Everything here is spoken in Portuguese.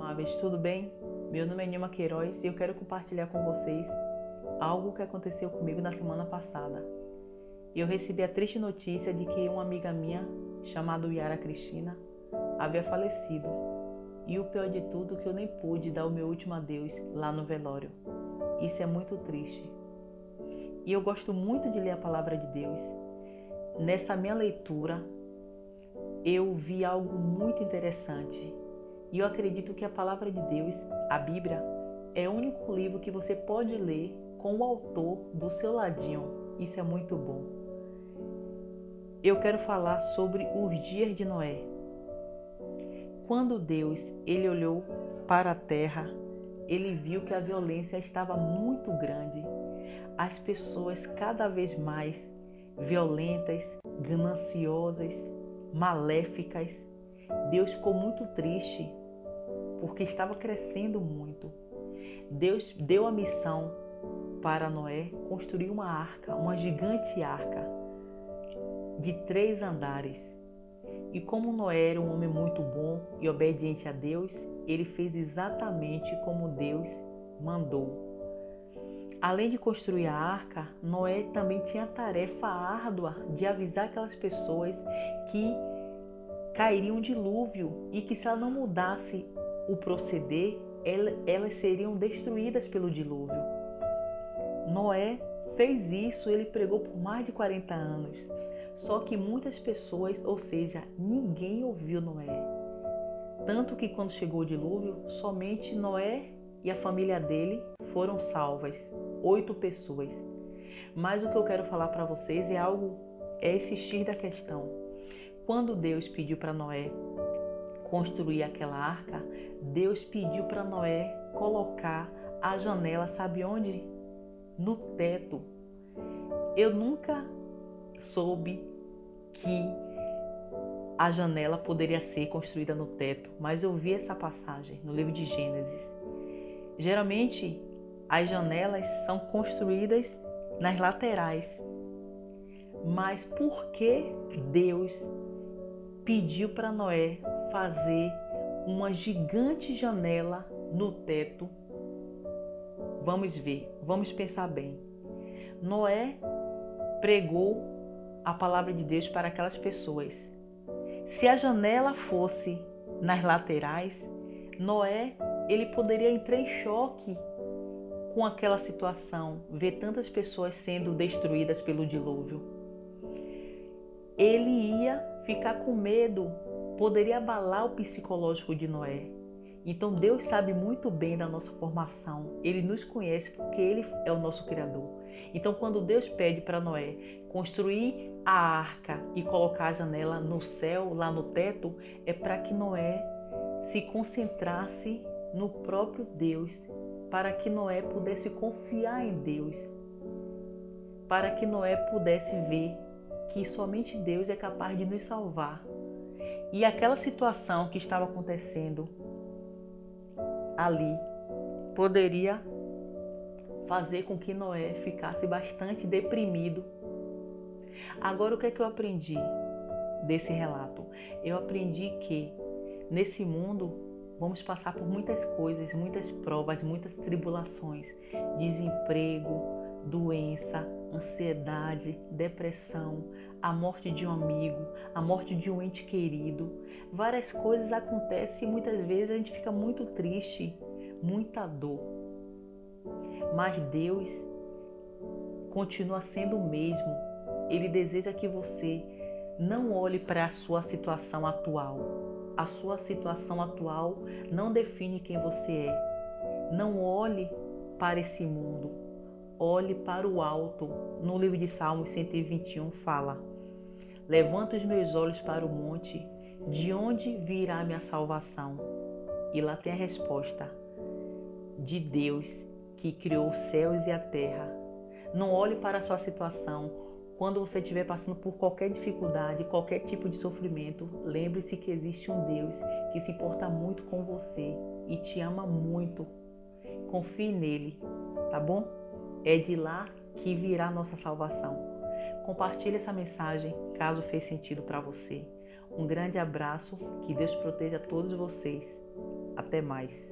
amáveis, tudo bem? Meu nome é Nilma Queiroz e eu quero compartilhar com vocês algo que aconteceu comigo na semana passada. Eu recebi a triste notícia de que uma amiga minha, chamada Yara Cristina, havia falecido. E o pior de tudo é que eu nem pude dar o meu último adeus lá no velório. Isso é muito triste. E eu gosto muito de ler a palavra de Deus. Nessa minha leitura, eu vi algo muito interessante. E eu acredito que a palavra de Deus, a Bíblia, é o único livro que você pode ler com o autor do seu ladinho. Isso é muito bom. Eu quero falar sobre os dias de Noé. Quando Deus ele olhou para a terra, ele viu que a violência estava muito grande. As pessoas cada vez mais violentas, gananciosas, maléficas. Deus ficou muito triste porque estava crescendo muito. Deus deu a missão para Noé construir uma arca, uma gigante arca de 3 andares. E como Noé era um homem muito bom e obediente a Deus, ele fez exatamente como Deus mandou. Além de construir a arca, Noé também tinha a tarefa árdua de avisar aquelas pessoas que cairia um dilúvio e que se ela não mudasse o proceder, elas seriam destruídas pelo dilúvio. Noé fez isso, ele pregou por mais de 40 anos. Só que muitas pessoas, ou seja, ninguém ouviu Noé. Tanto que quando chegou o dilúvio, somente Noé e a família dele foram salvas. 8 pessoas. Mas o que eu quero falar para vocês é esse X da questão. Quando Deus pediu para Noé construir aquela arca, Deus pediu para Noé colocar a janela, sabe onde? No teto. Eu nunca soube que a janela poderia ser construída no teto, mas eu vi essa passagem no livro de Gênesis. Geralmente, as janelas são construídas nas laterais. Mas por que Deus pediu para Noé fazer uma gigante janela no teto? Vamos ver, vamos pensar bem. Noé pregou a palavra de Deus para aquelas pessoas. Se a janela fosse nas laterais, Noé ele poderia entrar em choque com aquela situação, ver tantas pessoas sendo destruídas pelo dilúvio. Ele ia ficar com medo, poderia abalar o psicológico de Noé. Então Deus sabe muito bem da nossa formação, Ele nos conhece porque Ele é o nosso Criador. Então quando Deus pede para Noé construir a arca e colocar a janela no céu, lá no teto, é para que Noé se concentrasse no próprio Deus, para que Noé pudesse confiar em Deus, para que Noé pudesse ver que somente Deus é capaz de nos salvar. E aquela situação que estava acontecendo ali poderia fazer com que Noé ficasse bastante deprimido. Agora, o que é que eu aprendi desse relato? Eu aprendi que nesse mundo vamos passar por muitas coisas, muitas provas, muitas tribulações, desemprego, doença, ansiedade, depressão, a morte de um amigo, a morte de um ente querido. Várias coisas acontecem e muitas vezes a gente fica muito triste, muita dor. Mas Deus continua sendo o mesmo. Ele deseja que você não olhe para a sua situação atual. A sua situação atual não define quem você é. Não olhe para esse mundo. Olhe para o alto. No livro de Salmos 121 fala: levanto os meus olhos para o monte, de onde virá a minha salvação? E lá tem a resposta: de Deus que criou os céus e a terra. Não olhe para a sua situação. Quando você estiver passando por qualquer dificuldade, qualquer tipo de sofrimento, lembre-se que existe um Deus que se importa muito com você e te ama muito. Confie nele, tá bom? É de lá que virá a nossa salvação. Compartilhe essa mensagem caso fez sentido para você. Um grande abraço, que Deus proteja todos vocês. Até mais.